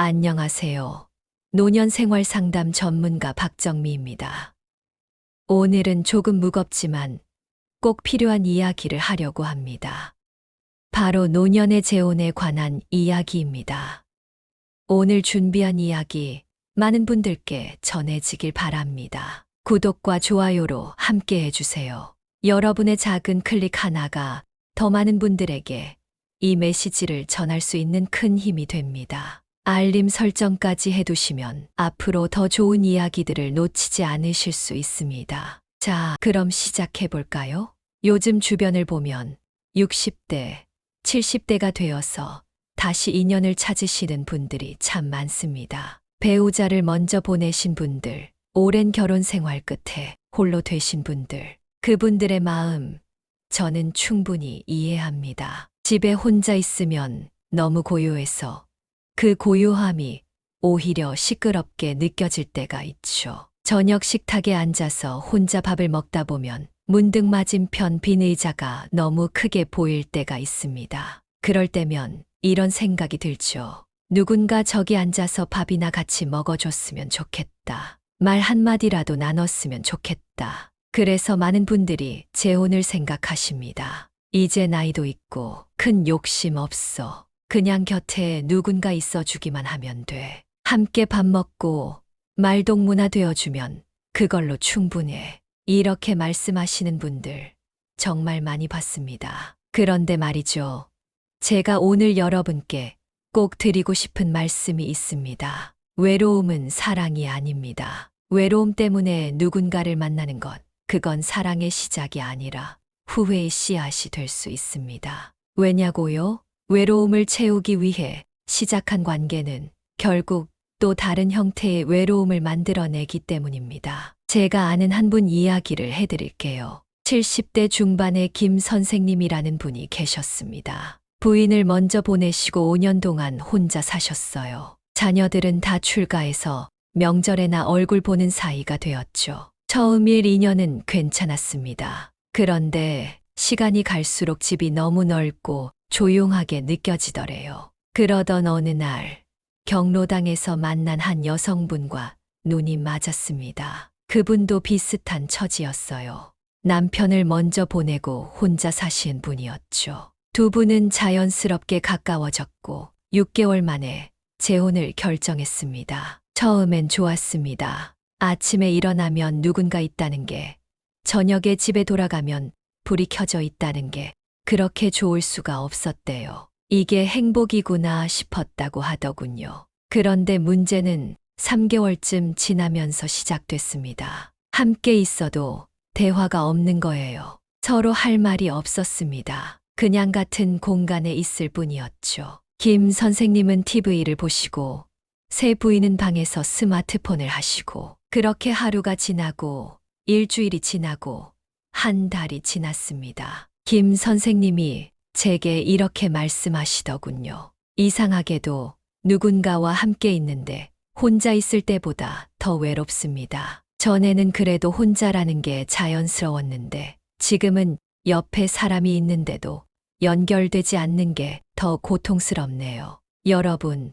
안녕하세요. 노년생활 상담 전문가 박정미입니다. 오늘은 조금 무겁지만 꼭 필요한 이야기를 하려고 합니다. 바로 노년의 재혼에 관한 이야기입니다. 오늘 준비한 이야기 많은 분들께 전해지길 바랍니다. 구독과 좋아요로 함께 해주세요. 여러분의 작은 클릭 하나가 더 많은 분들에게 이 메시지를 전할 수 있는 큰 힘이 됩니다. 알림 설정까지 해두시면 앞으로 더 좋은 이야기들을 놓치지 않으실 수 있습니다. 자, 그럼 시작해볼까요? 요즘 주변을 보면 60대, 70대가 되어서 다시 인연을 찾으시는 분들이 참 많습니다. 배우자를 먼저 보내신 분들, 오랜 결혼 생활 끝에 홀로 되신 분들, 그분들의 마음 저는 충분히 이해합니다. 집에 혼자 있으면 너무 고요해서 그 고요함이 오히려 시끄럽게 느껴질 때가 있죠. 저녁 식탁에 앉아서 혼자 밥을 먹다 보면 문득 맞은편 빈 의자가 너무 크게 보일 때가 있습니다. 그럴 때면 이런 생각이 들죠. 누군가 저기 앉아서 밥이나 같이 먹어줬으면 좋겠다. 말 한마디라도 나눴으면 좋겠다. 그래서 많은 분들이 재혼을 생각하십니다. 이제 나이도 있고 큰 욕심 없어. 그냥 곁에 누군가 있어 주기만 하면 돼. 함께 밥 먹고 말동무나 되어주면 그걸로 충분해. 이렇게 말씀하시는 분들 정말 많이 봤습니다. 그런데 말이죠. 제가 오늘 여러분께 꼭 드리고 싶은 말씀이 있습니다. 외로움은 사랑이 아닙니다. 외로움 때문에 누군가를 만나는 것, 그건 사랑의 시작이 아니라 후회의 씨앗이 될 수 있습니다. 왜냐고요? 외로움을 채우기 위해 시작한 관계는 결국 또 다른 형태의 외로움을 만들어내기 때문입니다. 제가 아는 한 분 이야기를 해드릴게요. 70대 중반의 김 선생님이라는 분이 계셨습니다. 부인을 먼저 보내시고 5년 동안 혼자 사셨어요. 자녀들은 다 출가해서 명절에나 얼굴 보는 사이가 되었죠. 처음 1, 2년은 괜찮았습니다. 그런데 시간이 갈수록 집이 너무 넓고 조용하게 느껴지더래요. 그러던 어느 날 경로당에서 만난 한 여성분과 눈이 맞았습니다. 그분도 비슷한 처지였어요. 남편을 먼저 보내고 혼자 사신 분이었죠. 두 분은 자연스럽게 가까워졌고 6개월 만에 재혼을 결정했습니다. 처음엔 좋았습니다. 아침에 일어나면 누군가 있다는 게, 저녁에 집에 돌아가면 불이 켜져 있다는 게 그렇게 좋을 수가 없었대요. 이게 행복이구나 싶었다고 하더군요. 그런데 문제는 3개월쯤 지나면서 시작됐습니다. 함께 있어도 대화가 없는 거예요. 서로 할 말이 없었습니다. 그냥 같은 공간에 있을 뿐이었죠. 김 선생님은 TV를 보시고 새 부인은 방에서 스마트폰을 하시고, 그렇게 하루가 지나고 일주일이 지나고 한 달이 지났습니다. 김 선생님이 제게 이렇게 말씀하시더군요. 이상하게도 누군가와 함께 있는데 혼자 있을 때보다 더 외롭습니다. 전에는 그래도 혼자라는 게 자연스러웠는데 지금은 옆에 사람이 있는데도 연결되지 않는 게 더 고통스럽네요. 여러분,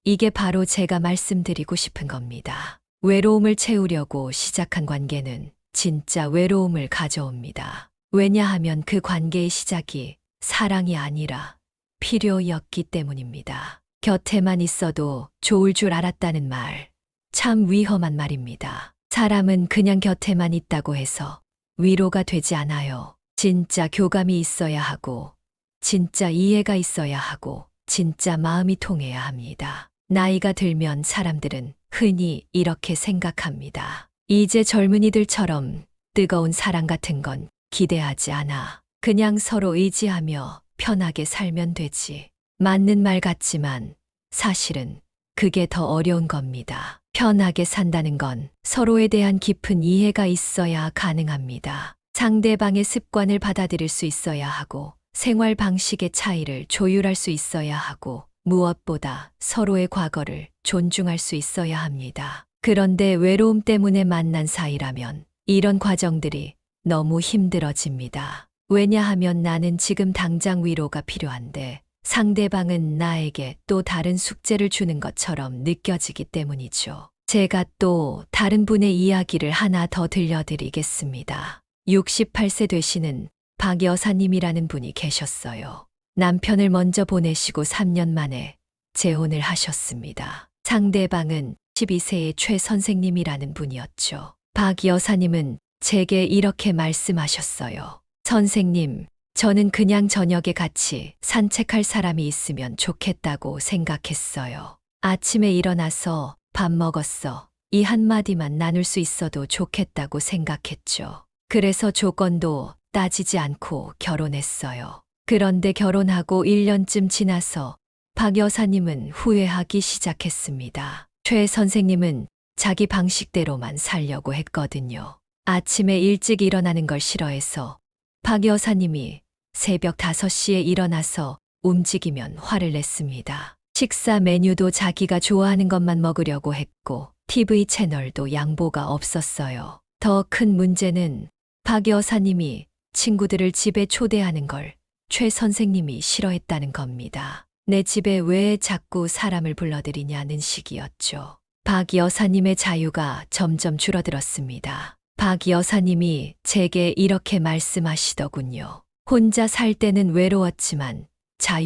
이게 바로 제가 말씀드리고 싶은 겁니다. 외로움을 채우려고 시작한 관계는 진짜 외로움을 가져옵니다. 왜냐하면 그 관계의 시작이 사랑이 아니라 필요였기 때문입니다. 곁에만 있어도 좋을 줄 알았다는 말, 참 위험한 말입니다. 사람은 그냥 곁에만 있다고 해서 위로가 되지 않아요. 진짜 교감이 있어야 하고, 진짜 이해가 있어야 하고, 진짜 마음이 통해야 합니다. 나이가 들면 사람들은 흔히 이렇게 생각합니다. 이제 젊은이들처럼 뜨거운 사랑 같은 건 기대하지 않아. 그냥 서로 의지하며 편하게 살면 되지. 맞는 말 같지만 사실은 그게 더 어려운 겁니다. 편하게 산다는 건 서로에 대한 깊은 이해가 있어야 가능합니다. 상대방의 습관을 받아들일 수 있어야 하고, 생활 방식의 차이를 조율할 수 있어야 하고, 무엇보다 서로의 과거를 존중할 수 있어야 합니다. 그런데 외로움 때문에 만난 사이라면 이런 과정들이 너무 힘들어집니다. 왜냐하면 나는 지금 당장 위로가 필요한데 상대방은 나에게 또 다른 숙제를 주는 것처럼 느껴지기 때문이죠. 제가 또 다른 분의 이야기를 하나 더 들려드리겠습니다. 68세 되시는 박 여사님이라는 분이 계셨어요. 남편을 먼저 보내시고 3년 만에 재혼을 하셨습니다. 상대방은 12세의 최 선생님이라는 분이었죠. 박 여사님은 제게 이렇게 말씀하셨어요. 선생님, 저는 그냥 저녁에 같이 산책할 사람이 있으면 좋겠다고 생각했어요. 아침에 일어나서 밥 먹었어. 이 한마디만 나눌 수 있어도 좋겠다고 생각했죠. 그래서 조건도 따지지 않고 결혼했어요. 그런데 결혼하고 1년쯤 지나서 박 여사님은 후회하기 시작했습니다. 최 선생님은 자기 방식대로만 살려고 했거든요. 아침에 일찍 일어나는 걸 싫어해서 박 여사님이 새벽 5시에 일어나서 움직이면 화를 냈습니다. 식사 메뉴도 자기가 좋아하는 것만 먹으려고 했고 TV 채널도 양보가 없었어요. 더 큰 문제는 박 여사님이 친구들을 집에 초대하는 걸 최 선생님이 싫어했다는 겁니다. 내 집에 왜 자꾸 사람을 불러들이냐는 식이었죠. 박 여사님의 자유가 점점 줄어들었습니다. 박 여사님이 제게 이렇게 말씀하시더군요. 혼자 살 때는 외로웠지만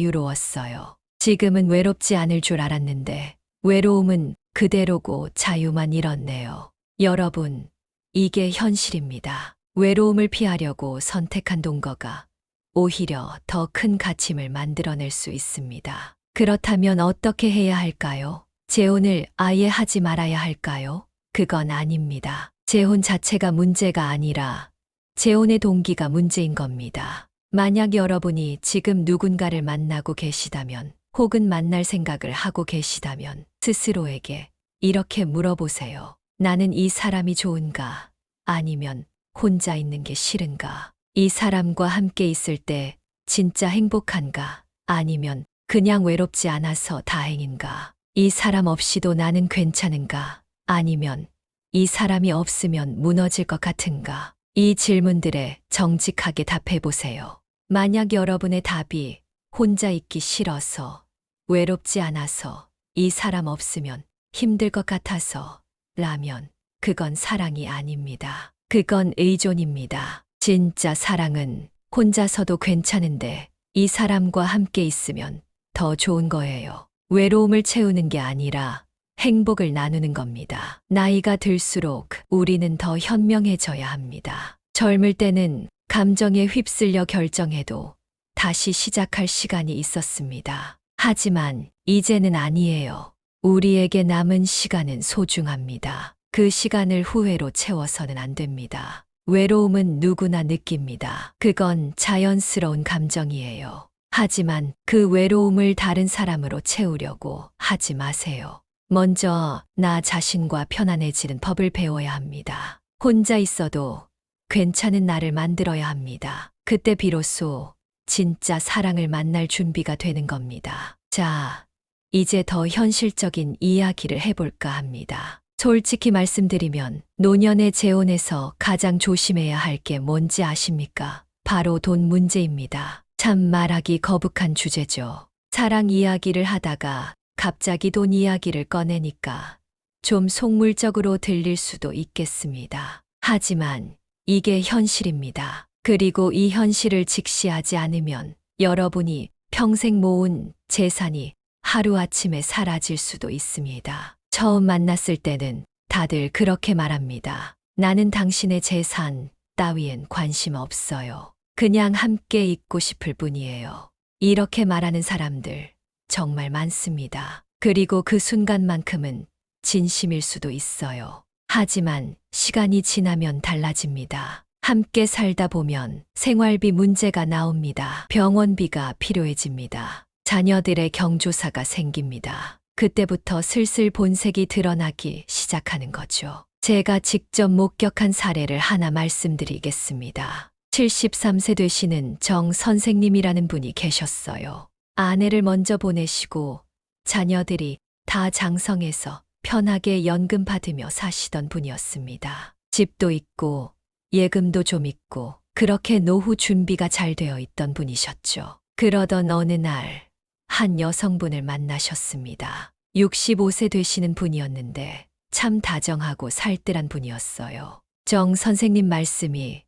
자유로웠어요. 지금은 외롭지 않을 줄 알았는데 외로움은 그대로고 자유만 잃었네요. 여러분, 이게 현실입니다. 외로움을 피하려고 선택한 동거가 오히려 더 큰 가침을 만들어낼 수 있습니다. 그렇다면 어떻게 해야 할까요? 재혼을 아예 하지 말아야 할까요? 그건 아닙니다. 재혼 자체가 문제가 아니라 재혼의 동기가 문제인 겁니다. 만약 여러분이 지금 누군가를 만나고 계시다면 혹은 만날 생각을 하고 계시다면 스스로에게 이렇게 물어보세요. 나는 이 사람이 좋은가? 아니면 혼자 있는 게 싫은가? 이 사람과 함께 있을 때 진짜 행복한가? 아니면 그냥 외롭지 않아서 다행인가? 이 사람 없이도 나는 괜찮은가? 아니면 이 사람이 없으면 무너질 것 같은가? 이 질문들에 정직하게 답해 보세요. 만약 여러분의 답이 혼자 있기 싫어서, 외롭지 않아서, 이 사람 없으면 힘들 것 같아서 라면, 그건 사랑이 아닙니다. 그건 의존입니다. 진짜 사랑은 혼자서도 괜찮은데 이 사람과 함께 있으면 더 좋은 거예요. 외로움을 채우는 게 아니라 행복을 나누는 겁니다. 나이가 들수록 우리는 더 현명해져야 합니다. 젊을 때는 감정에 휩쓸려 결정해도 다시 시작할 시간이 있었습니다. 하지만 이제는 아니에요. 우리에게 남은 시간은 소중합니다. 그 시간을 후회로 채워서는 안 됩니다. 외로움은 누구나 느낍니다. 그건 자연스러운 감정이에요. 하지만 그 외로움을 다른 사람으로 채우려고 하지 마세요. 먼저 나 자신과 편안해지는 법을 배워야 합니다. 혼자 있어도 괜찮은 나를 만들어야 합니다. 그때 비로소 진짜 사랑을 만날 준비가 되는 겁니다. 자, 이제 더 현실적인 이야기를 해볼까 합니다. 솔직히 말씀드리면 노년의 재혼에서 가장 조심해야 할 게 뭔지 아십니까? 바로 돈 문제입니다. 참 말하기 거북한 주제죠. 사랑 이야기를 하다가 갑자기 돈 이야기를 꺼내니까 좀 속물적으로 들릴 수도 있겠습니다. 하지만 이게 현실입니다. 그리고 이 현실을 직시하지 않으면 여러분이 평생 모은 재산이 하루아침에 사라질 수도 있습니다. 처음 만났을 때는 다들 그렇게 말합니다. 나는 당신의 재산 따위엔 관심 없어요. 그냥 함께 있고 싶을 뿐이에요. 이렇게 말하는 사람들 정말 많습니다. 그리고 그 순간만큼은 진심일 수도 있어요. 하지만 시간이 지나면 달라집니다. 함께 살다 보면 생활비 문제가 나옵니다. 병원비가 필요해집니다. 자녀들의 경조사가 생깁니다. 그때부터 슬슬 본색이 드러나기 시작하는 거죠. 제가 직접 목격한 사례를 하나 말씀드리겠습니다. 73세 되시는 정 선생님이라는 분이 계셨어요. 아내를 먼저 보내시고 자녀들이 다 장성해서 편하게 연금 받으며 사시던 분이었습니다. 집도 있고 예금도 좀 있고 그렇게 노후 준비가 잘 되어 있던 분이셨죠. 그러던 어느 날 한 여성분을 만나셨습니다. 65세 되시는 분이었는데 참 다정하고 살뜰한 분이었어요. 정 선생님 말씀이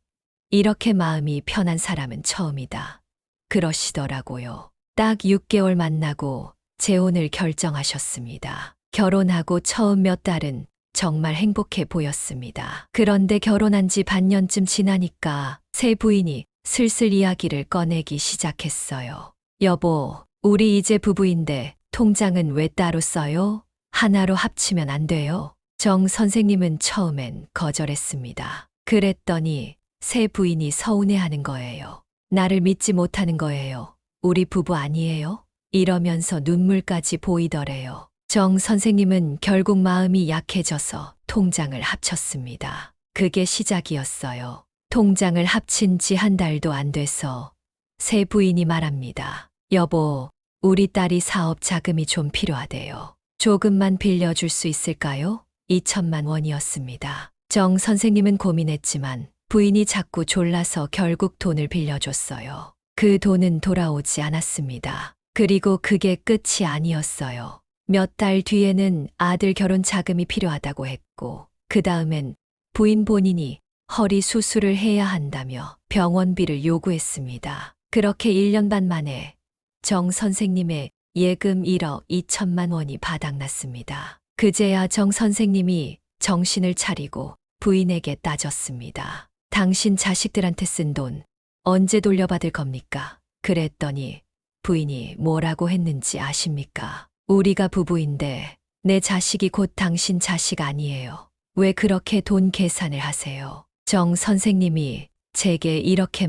이렇게 마음이 편한 사람은 처음이다. 그러시더라고요. 딱 6개월 만나고 재혼을 결정하셨습니다. 결혼하고 처음 몇 달은 정말 행복해 보였습니다. 그런데 결혼한 지 반년쯤 지나니까 새 부인이 슬슬 이야기를 꺼내기 시작했어요. 여보, 우리 이제 부부인데 통장은 왜 따로 써요? 하나로 합치면 안 돼요? 정 선생님은 처음엔 거절했습니다. 그랬더니 새 부인이 서운해하는 거예요. 나를 믿지 못하는 거예요. 우리 부부 아니에요? 이러면서 눈물까지 보이더래요. 정 선생님은 결국 마음이 약해져서 통장을 합쳤습니다. 그게 시작이었어요. 통장을 합친 지 한 달도 안 돼서 새 부인이 말합니다. 여보, 우리 딸이 사업 자금이 좀 필요하대요. 조금만 빌려줄 수 있을까요? 2천만 원이었습니다. 정 선생님은 고민했지만 부인이 자꾸 졸라서 결국 돈을 빌려줬어요. 그 돈은 돌아오지 않았습니다. 그리고 그게 끝이 아니었어요. 몇 달 뒤에는 아들 결혼 자금이 필요하다고 했고, 그 다음엔 부인 본인이 허리 수술을 해야 한다며 병원비를 요구했습니다. 그렇게 1년 반 만에 정 선생님의 예금 1억 2천만 원이 바닥났습니다. 그제야 정 선생님이 정신을 차리고 부인에게 따졌습니다. 당신 자식들한테 쓴 돈 언제 돌려받을 겁니까? 그랬더니 부인이 뭐라고 했는지 아십니까? 우리가 부부인데 내 자식이 곧 당신 자식 아니에요. 왜 그렇게 돈 계산을 하세요? 정 선생님이 제게 이렇게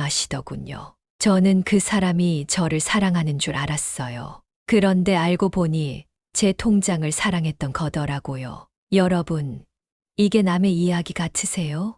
말씀하시더군요. 저는 그 사람이 저를 사랑하는 줄 알았어요. 그런데 알고 보니 제 통장을 사랑했던 거더라고요. 여러분, 이게 남의 이야기 같으세요?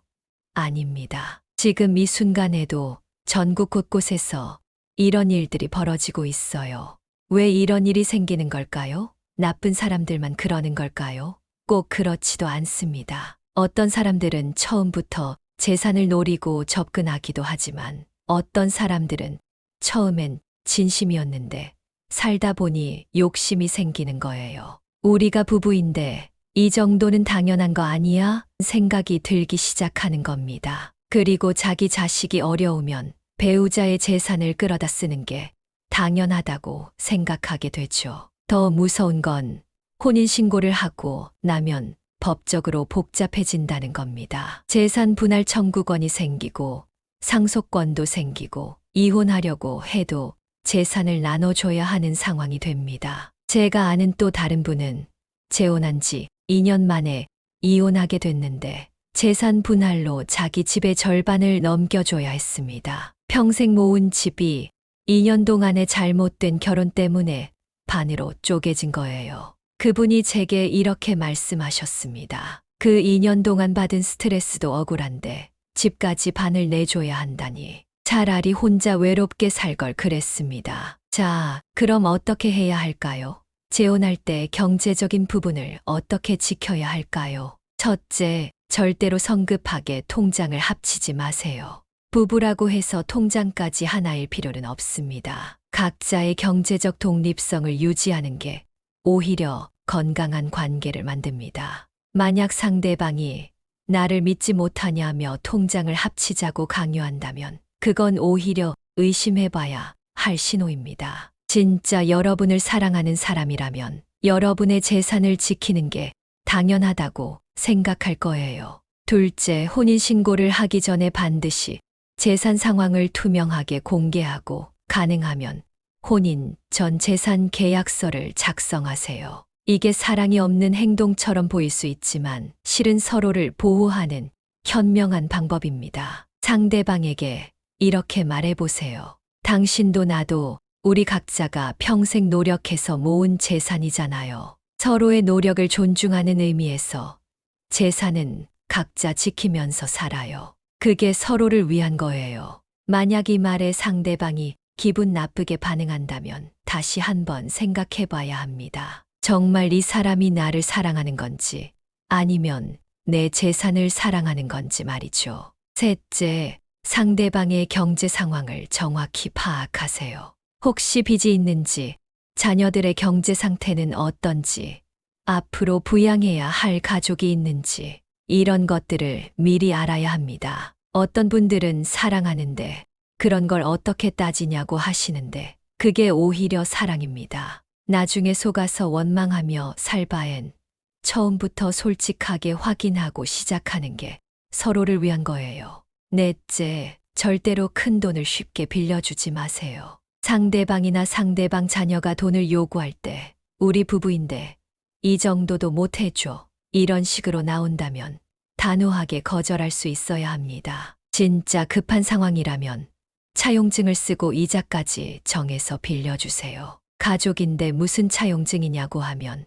아닙니다. 지금 이 순간에도 전국 곳곳에서 이런 일들이 벌어지고 있어요. 왜 이런 일이 생기는 걸까요? 나쁜 사람들만 그러는 걸까요? 꼭 그렇지도 않습니다. 어떤 사람들은 처음부터 재산을 노리고 접근하기도 하지만 어떤 사람들은 처음엔 진심이었는데 살다 보니 욕심이 생기는 거예요. 우리가 부부인데 이 정도는 당연한 거 아니야? 생각이 들기 시작하는 겁니다. 그리고 자기 자식이 어려우면 배우자의 재산을 끌어다 쓰는 게 당연하다고 생각하게 되죠. 더 무서운 건 혼인신고를 하고 나면 법적으로 복잡해진다는 겁니다. 재산 분할 청구권이 생기고 상속권도 생기고 이혼하려고 해도 재산을 나눠줘야 하는 상황이 됩니다. 제가 아는 또 다른 분은 재혼한 지 2년 만에 이혼하게 됐는데 재산 분할로 자기 집의 절반을 넘겨줘야 했습니다. 평생 모은 집이 2년 동안의 잘못된 결혼 때문에 반으로 쪼개진 거예요. 그분이 제게 이렇게 말씀하셨습니다. 그 2년 동안 받은 스트레스도 억울한데 집까지 반을 내줘야 한다니 차라리 혼자 외롭게 살 걸 그랬습니다. 자, 그럼 어떻게 해야 할까요? 재혼할 때 경제적인 부분을 어떻게 지켜야 할까요? 첫째, 절대로 성급하게 통장을 합치지 마세요. 부부라고 해서 통장까지 하나일 필요는 없습니다. 각자의 경제적 독립성을 유지하는 게 오히려 건강한 관계를 만듭니다. 만약 상대방이 나를 믿지 못하냐며 통장을 합치자고 강요한다면 그건 오히려 의심해봐야 할 신호입니다. 진짜 여러분을 사랑하는 사람이라면 여러분의 재산을 지키는 게 당연하다고 생각할 거예요. 둘째, 혼인신고를 하기 전에 반드시 재산 상황을 투명하게 공개하고 가능하면 혼인 전 재산 계약서를 작성하세요. 이게 사랑이 없는 행동처럼 보일 수 있지만 실은 서로를 보호하는 현명한 방법입니다. 상대방에게 이렇게 말해보세요. 당신도 나도 우리 각자가 평생 노력해서 모은 재산이잖아요. 서로의 노력을 존중하는 의미에서 재산은 각자 지키면서 살아요. 그게 서로를 위한 거예요. 만약 이 말에 상대방이 기분 나쁘게 반응한다면 다시 한번 생각해 봐야 합니다. 정말 이 사람이 나를 사랑하는 건지 아니면 내 재산을 사랑하는 건지 말이죠. 셋째, 상대방의 경제 상황을 정확히 파악하세요. 혹시 빚이 있는지, 자녀들의 경제 상태는 어떤지, 앞으로 부양해야 할 가족이 있는지, 이런 것들을 미리 알아야 합니다. 어떤 분들은 사랑하는데 그런 걸 어떻게 따지냐고 하시는데 그게 오히려 사랑입니다. 나중에 속아서 원망하며 살 바엔 처음부터 솔직하게 확인하고 시작하는 게 서로를 위한 거예요. 넷째, 절대로 큰 돈을 쉽게 빌려주지 마세요. 상대방이나 상대방 자녀가 돈을 요구할 때 우리 부부인데 이 정도도 못 해줘. 이런 식으로 나온다면 단호하게 거절할 수 있어야 합니다. 진짜 급한 상황이라면 차용증을 쓰고 이자까지 정해서 빌려주세요. 가족인데 무슨 차용증이냐고 하면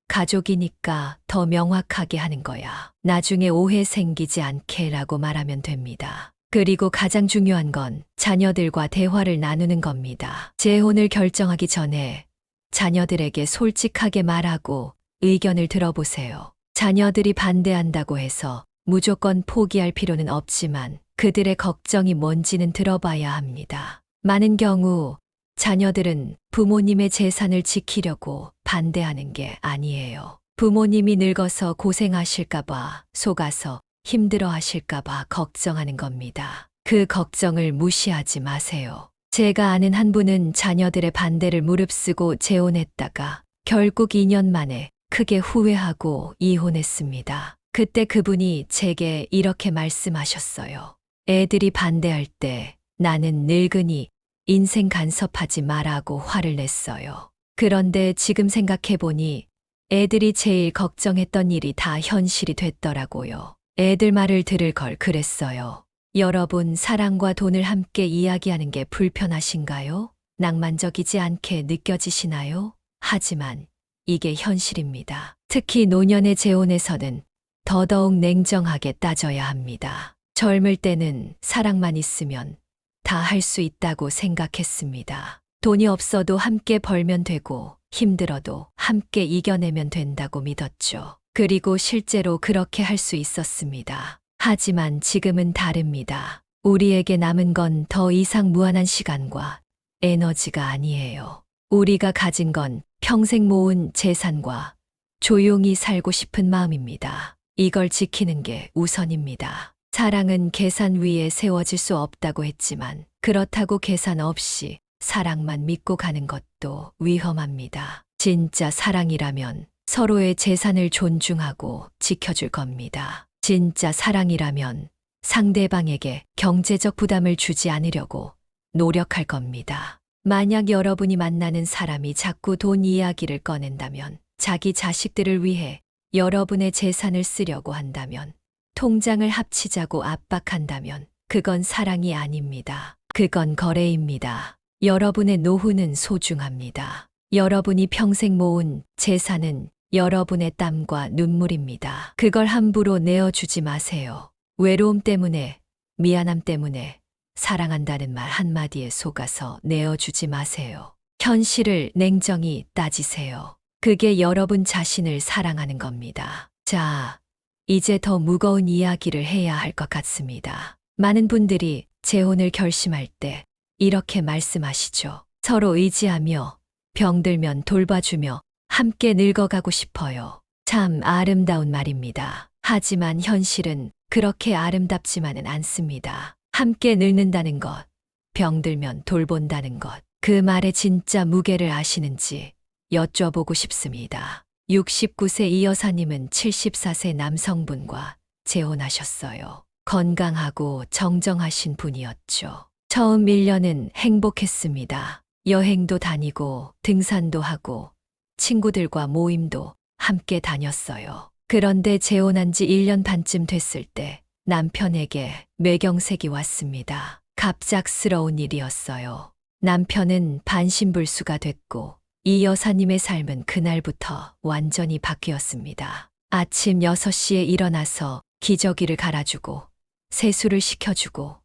가족이니까 더 명확하게 하는 거야. 나중에 오해 생기지 않게라고 말하면 됩니다. 그리고 가장 중요한 건 자녀들과 대화를 나누는 겁니다. 재혼을 결정하기 전에 자녀들에게 솔직하게 말하고 의견을 들어보세요. 자녀들이 반대한다고 해서 무조건 포기할 필요는 없지만 그들의 걱정이 뭔지는 들어봐야 합니다. 많은 경우 자녀들은 부모님의 재산을 지키려고 반대하는 게 아니에요. 부모님이 늙어서 고생하실까봐, 속아서 힘들어하실까봐 걱정하는 겁니다. 그 걱정을 무시하지 마세요. 제가 아는 한 분은 자녀들의 반대를 무릅쓰고 재혼했다가 결국 2년 만에 크게 후회하고 이혼했습니다. 그때 그분이 제게 이렇게 말씀하셨어요. 애들이 반대할 때 나는 늙으니 인생 간섭하지 말라고 화를 냈어요. 그런데 지금 생각해보니 애들이 제일 걱정했던 일이 다 현실이 됐더라고요. 애들 말을 들을 걸 그랬어요. 여러분, 사랑과 돈을 함께 이야기하는 게 불편하신가요? 낭만적이지 않게 느껴지시나요? 하지만 이게 현실입니다. 특히 노년의 재혼에서는 더더욱 냉정하게 따져야 합니다. 젊을 때는 사랑만 있으면 다 할 수 있다고 생각했습니다. 돈이 없어도 함께 벌면 되고 힘들어도 함께 이겨내면 된다고 믿었죠. 그리고 실제로 그렇게 할 수 있었습니다. 하지만 지금은 다릅니다. 우리에게 남은 건 더 이상 무한한 시간과 에너지가 아니에요. 우리가 가진 건 평생 모은 재산과 조용히 살고 싶은 마음입니다. 이걸 지키는 게 우선입니다. 사랑은 계산 위에 세워질 수 없다고 했지만 그렇다고 계산 없이 사랑만 믿고 가는 것도 위험합니다. 진짜 사랑이라면 서로의 재산을 존중하고 지켜줄 겁니다. 진짜 사랑이라면 상대방에게 경제적 부담을 주지 않으려고 노력할 겁니다. 만약 여러분이 만나는 사람이 자꾸 돈 이야기를 꺼낸다면, 자기 자식들을 위해 여러분의 재산을 쓰려고 한다면, 통장을 합치자고 압박한다면 그건 사랑이 아닙니다. 그건 거래입니다. 여러분의 노후는 소중합니다. 여러분이 평생 모은 재산은 여러분의 땀과 눈물입니다. 그걸 함부로 내어주지 마세요. 외로움 때문에, 미안함 때문에 사랑한다는 말 한마디에 속아서 내어주지 마세요. 현실을 냉정히 따지세요. 그게 여러분 자신을 사랑하는 겁니다. 자, 이제 더 무거운 이야기를 해야 할 것 같습니다. 많은 분들이 재혼을 결심할 때 이렇게 말씀하시죠. 서로 의지하며 병들면 돌봐주며 함께 늙어가고 싶어요. 참 아름다운 말입니다. 하지만 현실은 그렇게 아름답지만은 않습니다. 함께 늙는다는 것, 병들면 돌본다는 것, 그 말의 진짜 무게를 아시는지 여쭤보고 싶습니다. 69세 이 여사님은 74세 남성분과 재혼하셨어요. 건강하고 정정하신 분이었죠. 처음 1년은 행복했습니다. 여행도 다니고 등산도 하고 친구들과 모임도 함께 다녔어요. 그런데 재혼한 지 1년 반쯤 됐을 때 남편에게 뇌경색이 왔습니다. 갑작스러운 일이었어요. 남편은 반신불수가 됐고 이 여사님의 삶은 그날부터 완전히 바뀌었습니다. 아침 6시에 일어나서 기저귀를 갈아주고 세수를 시켜주고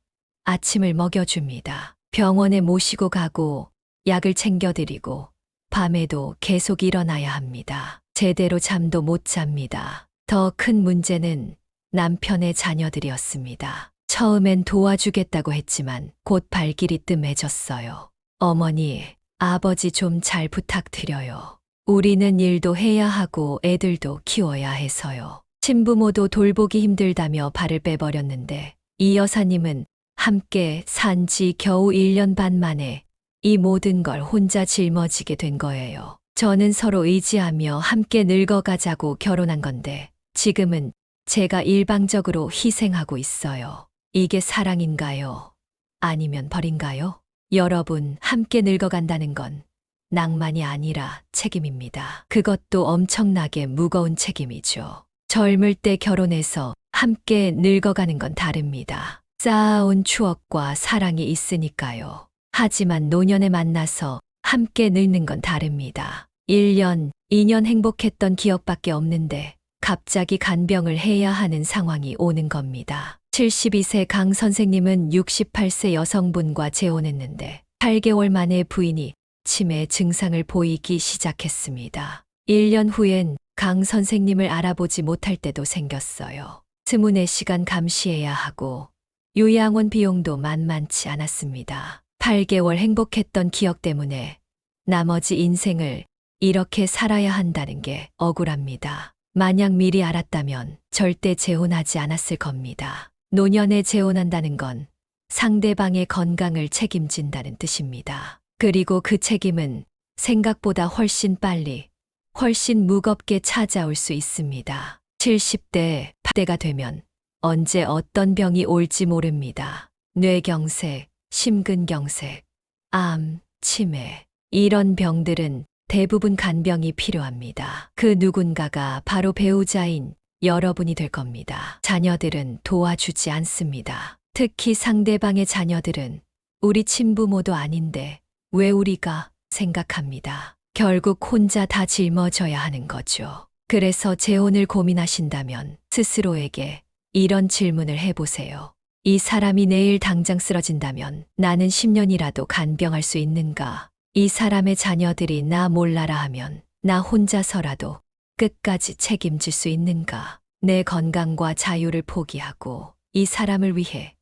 아침을 먹여줍니다. 병원에 모시고 가고 약을 챙겨드리고 밤에도 계속 일어나야 합니다. 제대로 잠도 못 잡니다. 더 큰 문제는 남편의 자녀들이었습니다. 처음엔 도와주겠다고 했지만 곧 발길이 뜸해졌어요. 어머니, 아버지 좀 잘 부탁드려요. 우리는 일도 해야 하고 애들도 키워야 해서요. 친부모도 돌보기 힘들다며 발을 빼버렸는데 이 여사님은 함께 산 지 겨우 1년 반 만에 이 모든 걸 혼자 짊어지게 된 거예요. 저는 서로 의지하며 함께 늙어가자고 결혼한 건데 지금은 제가 일방적으로 희생하고 있어요. 이게 사랑인가요? 아니면 벌인가요? 여러분, 함께 늙어간다는 건 낭만이 아니라 책임입니다. 그것도 엄청나게 무거운 책임이죠. 젊을 때 결혼해서 함께 늙어가는 건 다릅니다. 쌓아온 추억과 사랑이 있으니까요. 하지만 노년에 만나서 함께 늙는 건 다릅니다. 1년, 2년 행복했던 기억밖에 없는데 갑자기 간병을 해야 하는 상황이 오는 겁니다. 72세 강 선생님은 68세 여성분과 재혼했는데 8개월 만에 부인이 치매 증상을 보이기 시작했습니다. 1년 후엔 강 선생님을 알아보지 못할 때도 생겼어요. 24시간 감시해야 하고 요양원 비용도 만만치 않았습니다. 8개월 행복했던 기억 때문에 나머지 인생을 이렇게 살아야 한다는 게 억울합니다. 만약 미리 알았다면 절대 재혼하지 않았을 겁니다. 노년에 재혼한다는 건 상대방의 건강을 책임진다는 뜻입니다. 그리고 그 책임은 생각보다 훨씬 빨리, 훨씬 무겁게 찾아올 수 있습니다. 70대, 80대가 되면 언제 어떤 병이 올지 모릅니다. 뇌경색, 심근경색, 암, 치매. 이런 병들은 대부분 간병이 필요합니다. 그 누군가가 바로 배우자인 여러분이 될 겁니다. 자녀들은 도와주지 않습니다. 특히 상대방의 자녀들은 우리 친부모도 아닌데 왜 우리가 생각합니다. 결국 혼자 다 짊어져야 하는 거죠. 그래서 재혼을 고민하신다면 스스로에게 이런 질문을 해보세요. 이 사람이 내일 당장 쓰러진다면 나는 10년이라도 간병할 수 있는가? 이 사람의 자녀들이 나 몰라라 하면 나 혼자서라도 끝까지 책임질 수 있는가? 내 건강과 자유를 포기하고 이 사람을 위해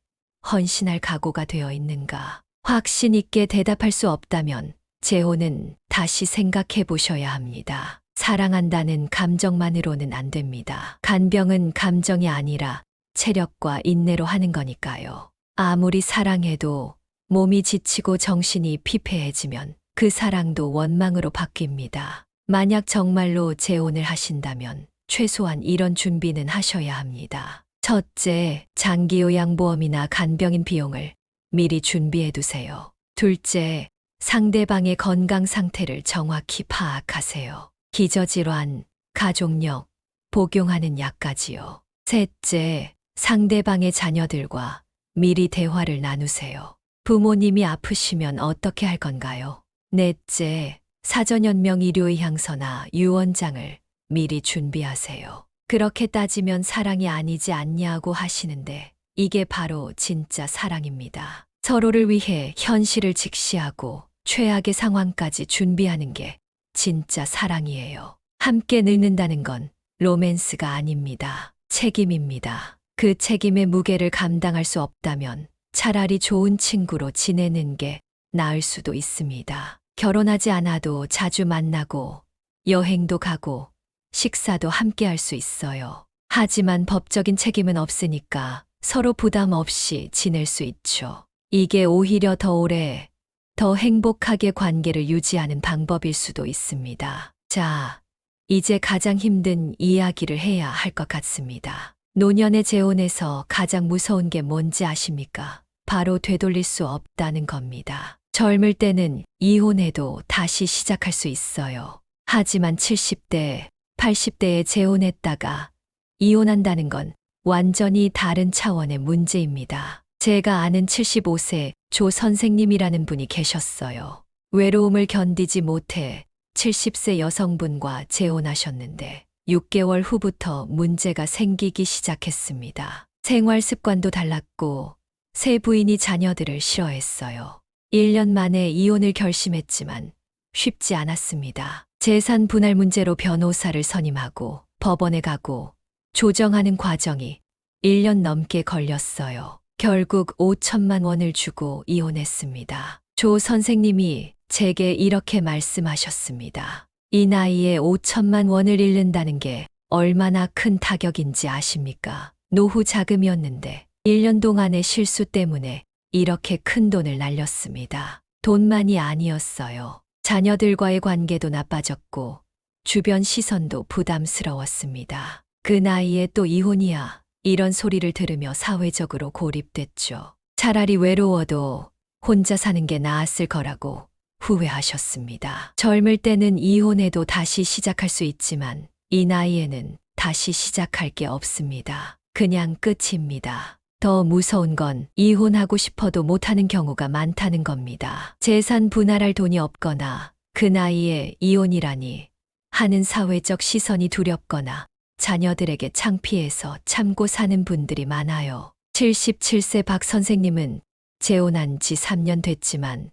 헌신할 각오가 되어 있는가? 확신 있게 대답할 수 없다면 재혼은 다시 생각해 보셔야 합니다. 사랑한다는 감정만으로는 안 됩니다. 간병은 감정이 아니라 체력과 인내로 하는 거니까요. 아무리 사랑해도 몸이 지치고 정신이 피폐해지면 그 사랑도 원망으로 바뀝니다. 만약 정말로 재혼을 하신다면 최소한 이런 준비는 하셔야 합니다. 첫째, 장기요양보험이나 간병인 비용을 미리 준비해 두세요. 둘째, 상대방의 건강 상태를 정확히 파악하세요. 기저질환, 가족력, 복용하는 약까지요. 셋째, 상대방의 자녀들과 미리 대화를 나누세요. 부모님이 아프시면 어떻게 할 건가요? 넷째, 사전연명 의료의향서나 유언장을 미리 준비하세요. 그렇게 따지면 사랑이 아니지 않냐고 하시는데 이게 바로 진짜 사랑입니다. 서로를 위해 현실을 직시하고 최악의 상황까지 준비하는 게 진짜 사랑이에요. 함께 늙는다는 건 로맨스가 아닙니다. 책임입니다. 그 책임의 무게를 감당할 수 없다면 차라리 좋은 친구로 지내는 게 나을 수도 있습니다. 결혼하지 않아도 자주 만나고 여행도 가고 식사도 함께 할 수 있어요. 하지만 법적인 책임은 없으니까 서로 부담 없이 지낼 수 있죠. 이게 오히려 더 오래, 더 행복하게 관계를 유지하는 방법일 수도 있습니다. 자, 이제 가장 힘든 이야기를 해야 할 것 같습니다. 노년의 재혼에서 가장 무서운 게 뭔지 아십니까? 바로 되돌릴 수 없다는 겁니다. 젊을 때는 이혼해도 다시 시작할 수 있어요. 하지만 70대, 80대에 재혼했다가 이혼한다는 건 완전히 다른 차원의 문제입니다. 제가 아는 75세 조 선생님이라는 분이 계셨어요. 외로움을 견디지 못해 70세 여성분과 재혼하셨는데 6개월 후부터 문제가 생기기 시작했습니다. 생활 습관도 달랐고 새 부인이 자녀들을 싫어했어요. 1년 만에 이혼을 결심했지만 쉽지 않았습니다. 재산 분할 문제로 변호사를 선임하고 법원에 가고 조정하는 과정이 1년 넘게 걸렸어요. 결국 5천만 원을 주고 이혼했습니다. 조 선생님이 제게 이렇게 말씀하셨습니다. 이 나이에 5천만 원을 잃는다는 게 얼마나 큰 타격인지 아십니까? 노후 자금이었는데 1년 동안의 실수 때문에 이렇게 큰 돈을 날렸습니다. 돈만이 아니었어요. 자녀들과의 관계도 나빠졌고 주변 시선도 부담스러웠습니다. 그 나이에 또 이혼이야. 이런 소리를 들으며 사회적으로 고립됐죠. 차라리 외로워도 혼자 사는 게 나았을 거라고 후회하셨습니다. 젊을 때는 이혼해도 다시 시작할 수 있지만 이 나이에는 다시 시작할 게 없습니다. 그냥 끝입니다. 더 무서운 건 이혼하고 싶어도 못하는 경우가 많다는 겁니다. 재산 분할할 돈이 없거나 그 나이에 이혼이라니 하는 사회적 시선이 두렵거나 자녀들에게 창피해서 참고 사는 분들이 많아요. 77세 박 선생님은 재혼한 지 3년 됐지만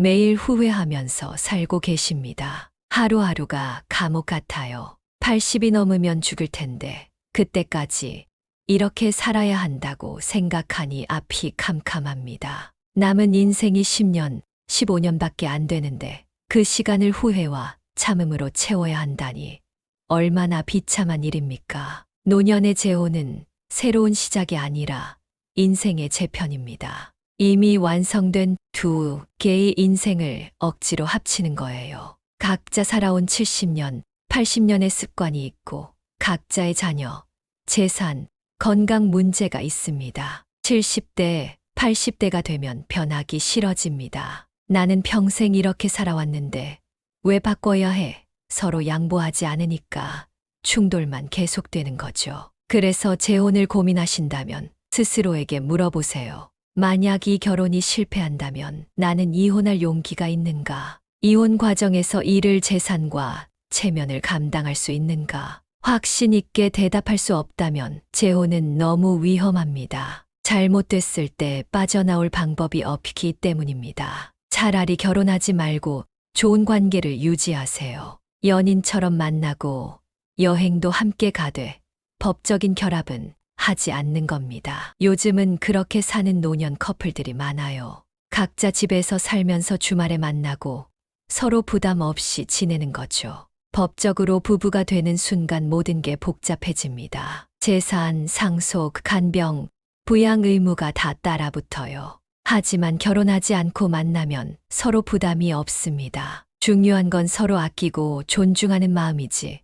매일 후회하면서 살고 계십니다. 하루하루가 감옥 같아요. 80이 넘으면 죽을 텐데 그때까지 이렇게 살아야 한다고 생각하니 앞이 캄캄합니다. 남은 인생이 10년, 15년밖에 안 되는데 그 시간을 후회와 참음으로 채워야 한다니 얼마나 비참한 일입니까? 노년의 재혼은 새로운 시작이 아니라 인생의 재편입니다. 이미 완성된 두 개의 인생을 억지로 합치는 거예요. 각자 살아온 70년, 80년의 습관이 있고 각자의 자녀, 재산, 건강 문제가 있습니다. 70대, 80대가 되면 변하기 싫어집니다. 나는 평생 이렇게 살아왔는데 왜 바꿔야 해? 서로 양보하지 않으니까 충돌만 계속되는 거죠. 그래서 재혼을 고민하신다면 스스로에게 물어보세요. 만약 이 결혼이 실패한다면 나는 이혼할 용기가 있는가? 이혼 과정에서 잃을 재산과 체면을 감당할 수 있는가? 확신 있게 대답할 수 없다면 재혼은 너무 위험합니다. 잘못됐을 때 빠져나올 방법이 없기 때문입니다. 차라리 결혼하지 말고 좋은 관계를 유지하세요. 연인처럼 만나고 여행도 함께 가되 법적인 결합은 하지 않는 겁니다. 요즘은 그렇게 사는 노년 커플들이 많아요. 각자 집에서 살면서 주말에 만나고 서로 부담 없이 지내는 거죠. 법적으로 부부가 되는 순간 모든 게 복잡해집니다. 재산, 상속, 간병, 부양 의무가 다 따라붙어요. 하지만 결혼하지 않고 만나면 서로 부담이 없습니다. 중요한 건 서로 아끼고 존중하는 마음이지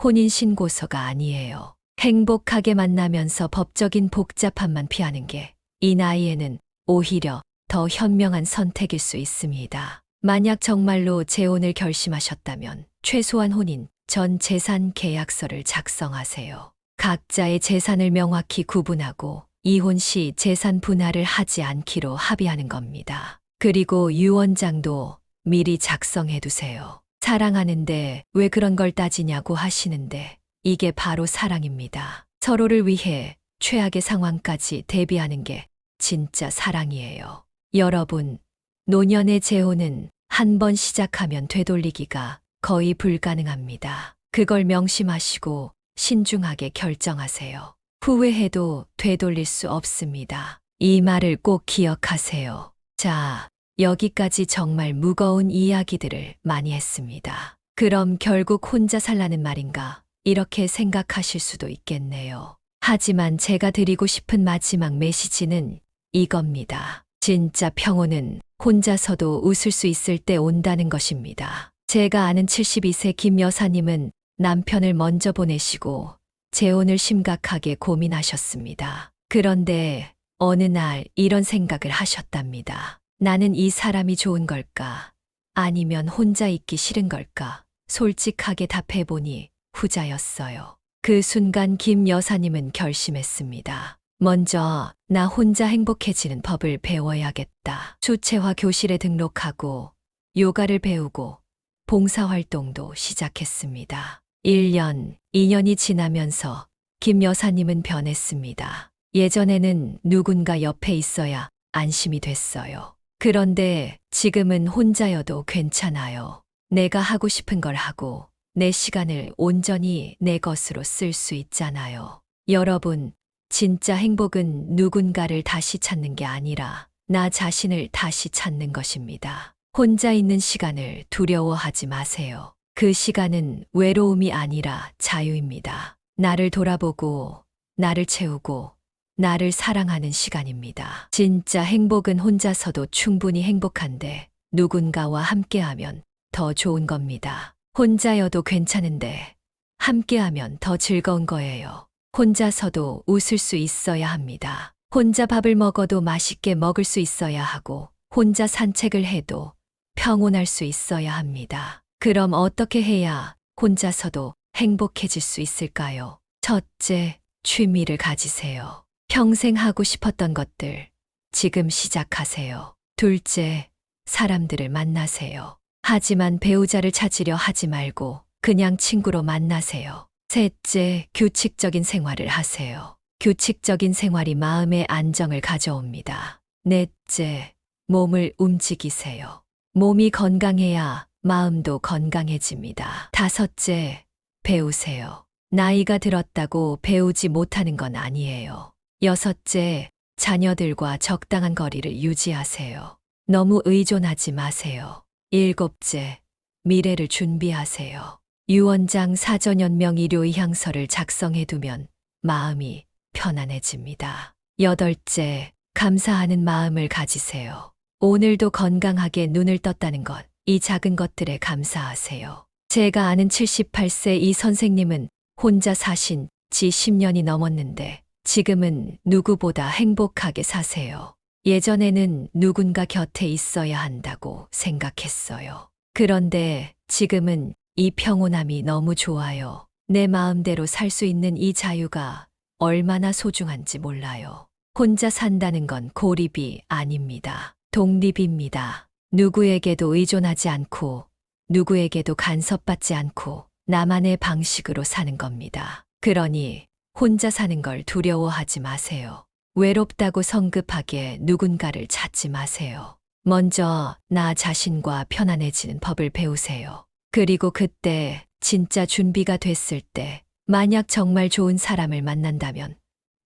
혼인신고서가 아니에요. 행복하게 만나면서 법적인 복잡함만 피하는 게 이 나이에는 오히려 더 현명한 선택일 수 있습니다. 만약 정말로 재혼을 결심하셨다면 최소한 혼인 전 재산 계약서를 작성하세요. 각자의 재산을 명확히 구분하고 이혼 시 재산 분할을 하지 않기로 합의하는 겁니다. 그리고 유언장도 미리 작성해 두세요. 사랑하는데 왜 그런 걸 따지냐고 하시는데 이게 바로 사랑입니다. 서로를 위해 최악의 상황까지 대비하는 게 진짜 사랑이에요. 여러분, 노년의 재혼은 한 번 시작하면 되돌리기가 거의 불가능합니다. 그걸 명심하시고 신중하게 결정하세요. 후회해도 되돌릴 수 없습니다. 이 말을 꼭 기억하세요. 자, 여기까지 정말 무거운 이야기들을 많이 했습니다. 그럼 결국 혼자 살라는 말인가? 이렇게 생각하실 수도 있겠네요. 하지만 제가 드리고 싶은 마지막 메시지는 이겁니다. 진짜 평온은 혼자서도 웃을 수 있을 때 온다는 것입니다. 제가 아는 72세 김 여사님은 남편을 먼저 보내시고 재혼을 심각하게 고민하셨습니다. 그런데 어느 날 이런 생각을 하셨답니다. 나는 이 사람이 좋은 걸까? 아니면 혼자 있기 싫은 걸까? 솔직하게 답해보니 후자였어요. 그 순간 김 여사님은 결심했습니다. 먼저 나 혼자 행복해지는 법을 배워야겠다. 수채화 교실에 등록하고 요가를 배우고 봉사활동도 시작했습니다. 1년, 2년이 지나면서 김 여사님은 변했습니다. 예전에는 누군가 옆에 있어야 안심이 됐어요. 그런데 지금은 혼자여도 괜찮아요. 내가 하고 싶은 걸 하고 내 시간을 온전히 내 것으로 쓸 수 있잖아요. 여러분, 진짜 행복은 누군가를 다시 찾는 게 아니라 나 자신을 다시 찾는 것입니다. 혼자 있는 시간을 두려워하지 마세요. 그 시간은 외로움이 아니라 자유입니다. 나를 돌아보고, 나를 채우고, 나를 사랑하는 시간입니다. 진짜 행복은 혼자서도 충분히 행복한데 누군가와 함께하면 더 좋은 겁니다. 혼자여도 괜찮은데 함께하면 더 즐거운 거예요. 혼자서도 웃을 수 있어야 합니다. 혼자 밥을 먹어도 맛있게 먹을 수 있어야 하고 혼자 산책을 해도 평온할 수 있어야 합니다. 그럼 어떻게 해야 혼자서도 행복해질 수 있을까요? 첫째, 취미를 가지세요. 평생 하고 싶었던 것들 지금 시작하세요. 둘째, 사람들을 만나세요. 하지만 배우자를 찾으려 하지 말고 그냥 친구로 만나세요. 셋째, 규칙적인 생활을 하세요. 규칙적인 생활이 마음의 안정을 가져옵니다. 넷째, 몸을 움직이세요. 몸이 건강해야 마음도 건강해집니다. 다섯째, 배우세요. 나이가 들었다고 배우지 못하는 건 아니에요. 여섯째, 자녀들과 적당한 거리를 유지하세요. 너무 의존하지 마세요. 일곱째, 미래를 준비하세요. 유언장 사전연명 일요의향서를 작성해 두면 마음이 편안해집니다. 여덟째, 감사하는 마음을 가지세요. 오늘도 건강하게 눈을 떴다는 것, 이 작은 것들에 감사하세요. 제가 아는 78세 이 선생님은 혼자 사신 지 10년이 넘었는데 지금은 누구보다 행복하게 사세요. 예전에는 누군가 곁에 있어야 한다고 생각했어요. 그런데 지금은 이 평온함이 너무 좋아요. 내 마음대로 살 수 있는 이 자유가 얼마나 소중한지 몰라요. 혼자 산다는 건 고립이 아닙니다. 독립입니다. 누구에게도 의존하지 않고 누구에게도 간섭받지 않고 나만의 방식으로 사는 겁니다. 그러니 혼자 사는 걸 두려워하지 마세요. 외롭다고 성급하게 누군가를 찾지 마세요. 먼저 나 자신과 편안해지는 법을 배우세요. 그리고 그때 진짜 준비가 됐을 때 만약 정말 좋은 사람을 만난다면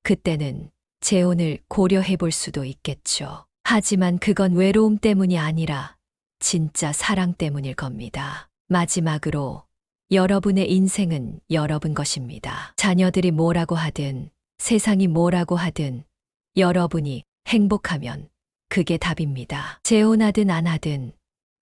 그때는 재혼을 고려해 볼 수도 있겠죠. 하지만 그건 외로움 때문이 아니라 진짜 사랑 때문일 겁니다. 마지막으로 여러분의 인생은 여러분 것입니다. 자녀들이 뭐라고 하든 세상이 뭐라고 하든 여러분이 행복하면 그게 답입니다. 재혼하든 안 하든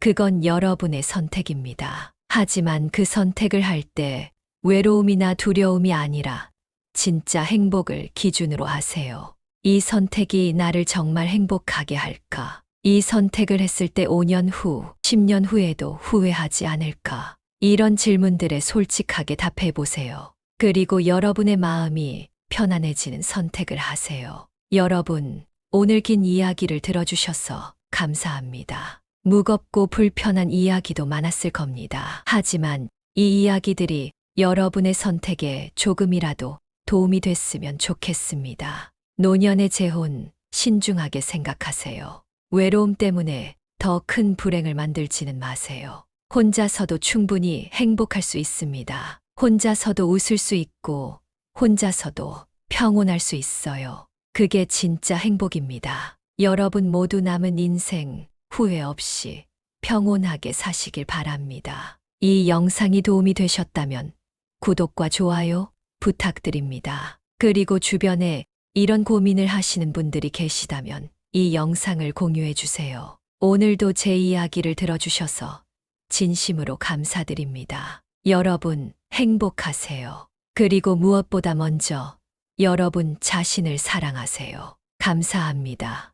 그건 여러분의 선택입니다. 하지만 그 선택을 할 때 외로움이나 두려움이 아니라 진짜 행복을 기준으로 하세요. 이 선택이 나를 정말 행복하게 할까? 이 선택을 했을 때 5년 후, 10년 후에도 후회하지 않을까? 이런 질문들에 솔직하게 답해 보세요. 그리고 여러분의 마음이 편안해지는 선택을 하세요. 여러분, 오늘 긴 이야기를 들어주셔서 감사합니다. 무겁고 불편한 이야기도 많았을 겁니다. 하지만 이 이야기들이 여러분의 선택에 조금이라도 도움이 됐으면 좋겠습니다. 노년의 재혼, 신중하게 생각하세요. 외로움 때문에 더 큰 불행을 만들지는 마세요. 혼자서도 충분히 행복할 수 있습니다. 혼자서도 웃을 수 있고, 혼자서도 평온할 수 있어요. 그게 진짜 행복입니다. 여러분 모두 남은 인생 후회 없이 평온하게 사시길 바랍니다. 이 영상이 도움이 되셨다면 구독과 좋아요 부탁드립니다. 그리고 주변에 이런 고민을 하시는 분들이 계시다면 이 영상을 공유해 주세요. 오늘도 제 이야기를 들어주셔서 진심으로 감사드립니다. 여러분 행복하세요. 그리고 무엇보다 먼저 여러분 자신을 사랑하세요. 감사합니다.